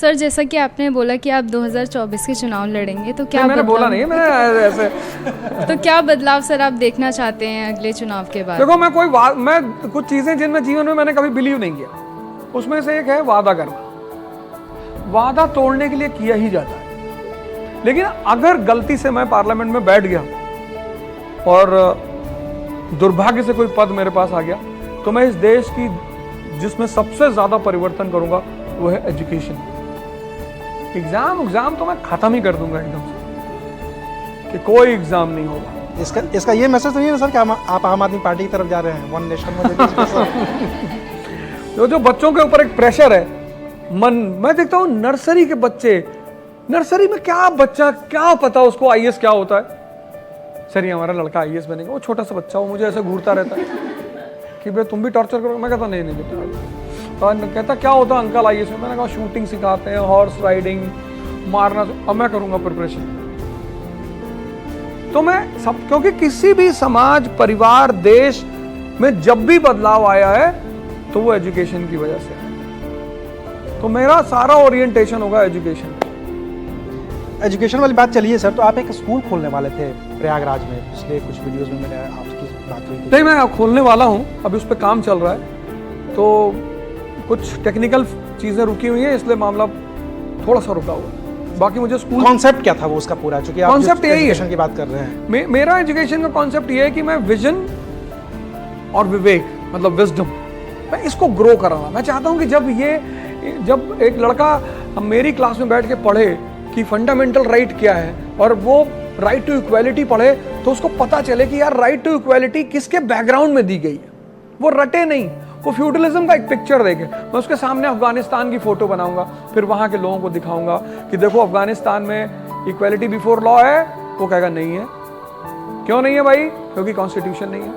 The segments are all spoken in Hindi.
सर जैसा कि आपने बोला कि आप 2024 के चुनाव लड़ेंगे, तो क्या मैंने बोला नहीं है, मैंने ऐसे तो क्या बदलाव सर आप देखना चाहते हैं अगले चुनाव के बाद? देखो, मैं कुछ चीजें जिनमें जीवन में मैंने कभी बिलीव नहीं किया, उसमें से एक है वादा करना। वादा तोड़ने के लिए किया ही जाता है, लेकिन अगर गलती से मैं पार्लियामेंट में बैठ गया और दुर्भाग्य से कोई पद मेरे पास आ गया, तो मैं इस देश की जिसमें सबसे ज्यादा परिवर्तन करूंगा वो है एजुकेशन। एग्जाम तो मैं खत्म ही कर दूंगा एकदम से, कि कोई एग्जाम नहीं होगा। इसका ये मैसेज तो नहीं है सर कि आप आम आदमी पार्टी की तरफ जा रहे हैं, वन नेशन जो बच्चों के ऊपर एक प्रेशर है, मैं देखता हूँ नर्सरी के बच्चे, नर्सरी में क्या पता उसको आईएएस क्या होता है। सर ये हमारा लड़का आईएएस बनेगा, वो छोटा सा बच्चा, वो मुझे ऐसे घूरता रहता है कि भाई तुम भी टॉर्चर करो। मैं कहता नहीं बेटा। और कहता क्या होता है अंकल आईएएस में? मैंने कहा शूटिंग सिखाते हैं, हॉर्स राइडिंग, मारना। अब मैं करूंगा प्रिपरेशन। तो मैं सब, क्योंकि किसी भी समाज, परिवार, देश में जब भी बदलाव आया है तो वो एजुकेशन की वजह से है। तो मेरा सारा ओरिएंटेशन होगा एजुकेशन। एजुकेशन वाली बात चलिए सर, तो आप एक स्कूल खोलने वाले थे प्रयागराज में, पिछले कुछ वीडियोस में मैंने आपकी बात हुई थी। नहीं, मैं खोलने वाला हूँ, अभी उस पर काम चल रहा है, तो कुछ टेक्निकल चीजें रुकी हुई है, इसलिए मामला थोड़ा सा रुका हुआ है। बाकी मुझे स्कूल कॉन्सेप्ट क्या था वो उसका पूरा, क्योंकि आप कॉन्सेप्ट यही है की बात कर रहे हैं। मेरा एजुकेशन का कॉन्सेप्ट ये है कि मैं विजन और विवेक, मतलब विजडम, मैं इसको ग्रो कराना। मैं चाहता हूँ कि जब एक लड़का मेरी क्लास में बैठ के पढ़े कि फंडामेंटल राइट क्या है, और वो राइट टू इक्वालिटी पढ़े, तो उसको पता चले कि यार राइट टू इक्वालिटी किसके बैकग्राउंड में दी गई है। वो रटे नहीं, वो फ्यूडलिज्म का एक पिक्चर देखे। मैं उसके सामने अफगानिस्तान की फोटो बनाऊंगा, फिर वहां के लोगों को दिखाऊंगा कि देखो अफगानिस्तान में इक्वालिटी बिफोर लॉ है। वो कहेगा नहीं है। क्यों नहीं है भाई? क्योंकि कॉन्स्टिट्यूशन नहीं है,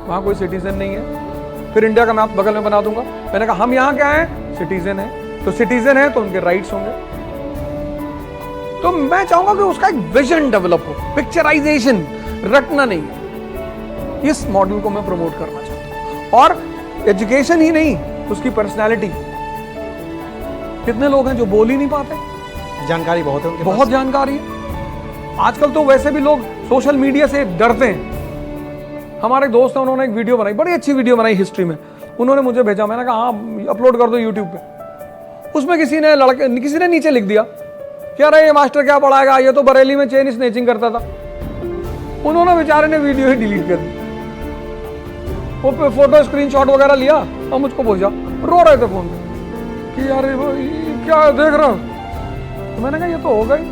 वहां कोई सिटीजन नहीं है। फिर इंडिया का मैप बगल में बना दूंगा। मैंने कहा हम यहाँ क्या है? सिटीजन है। तो सिटीजन है तो उनके राइट्स होंगे। तो मैं चाहूंगा कि उसका एक विजन डेवलप हो, पिक्चराइजेशन, रटना नहीं। इस मॉडल को मैं प्रमोट करना चाहता हूं। और एजुकेशन ही नहीं, उसकी पर्सनैलिटी। कितने लोग हैं जो बोल ही नहीं पाते? जानकारी बहुत है, बहुत जानकारी है। आजकल तो वैसे भी लोग सोशल मीडिया से डरते हैं। हमारे दोस्त हैं, उन्होंने एक वीडियो बनाई, बड़ी अच्छी वीडियो बनाई हिस्ट्री में, उन्होंने मुझे भेजा। मैंने कहा हाँ अपलोड कर दो यूट्यूब पे। उसमें किसी ने नीचे लिख दिया कि अरे ये मास्टर क्या पढ़ाएगा, ये तो बरेली में चेन स्नेचिंग करता था। उन्होंने बेचारे ने वीडियो ही डिलीट कर दी। वो फोटो स्क्रीनशॉट वगैरह लिया और मुझको भेजा, रो रहे थे फोन पे कि यार क्या देख रहा हूँ। तो मैंने कहा ये तो होगा ही,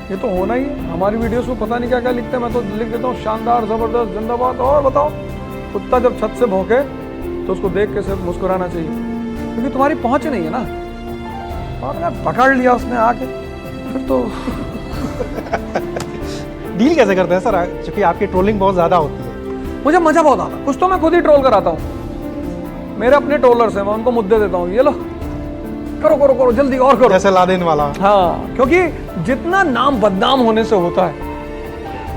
ये तो होना ही है। हमारी वीडियोस में पता नहीं क्या क्या लिखते हैं, मैं तो लिख देता हूँ शानदार, जबरदस्त, जिंदाबाद। और बताओ, कुत्ता जब छत से भौंके तो उसको देख के सिर्फ मुस्कुराना चाहिए, क्योंकि तुम्हारी पहुंच नहीं है ना। और यार पकड़ लिया उसने आके, फिर तो डील कैसे करते हैं सर, क्योंकि आपकी ट्रोलिंग बहुत ज्यादा होती है? मुझे मजा बहुत आता है। कुछ तो मैं खुद ही ट्रोल कराता हूँ। मेरे अपने ट्रोलर्स हैं, मैं उनको मुद्दे देता हूँ, ये लो करो करो करो, जल्दी और करो, जैसे लादेन वाला। हाँ, क्योंकि जितना नाम बदनाम होने से होता है,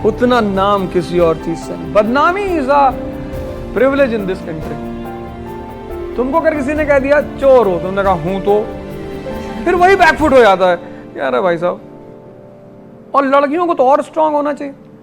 उतना नाम किसी और चीज से। बदनामी is a privilege in this country. तुमको अगर किसी ने कह दिया चोर हो, तुमने कहा हूं, तो फिर वही बैकफुट हो जाता है यार भाई साहब। और लड़कियों को तो और स्ट्रांग होना चाहिए।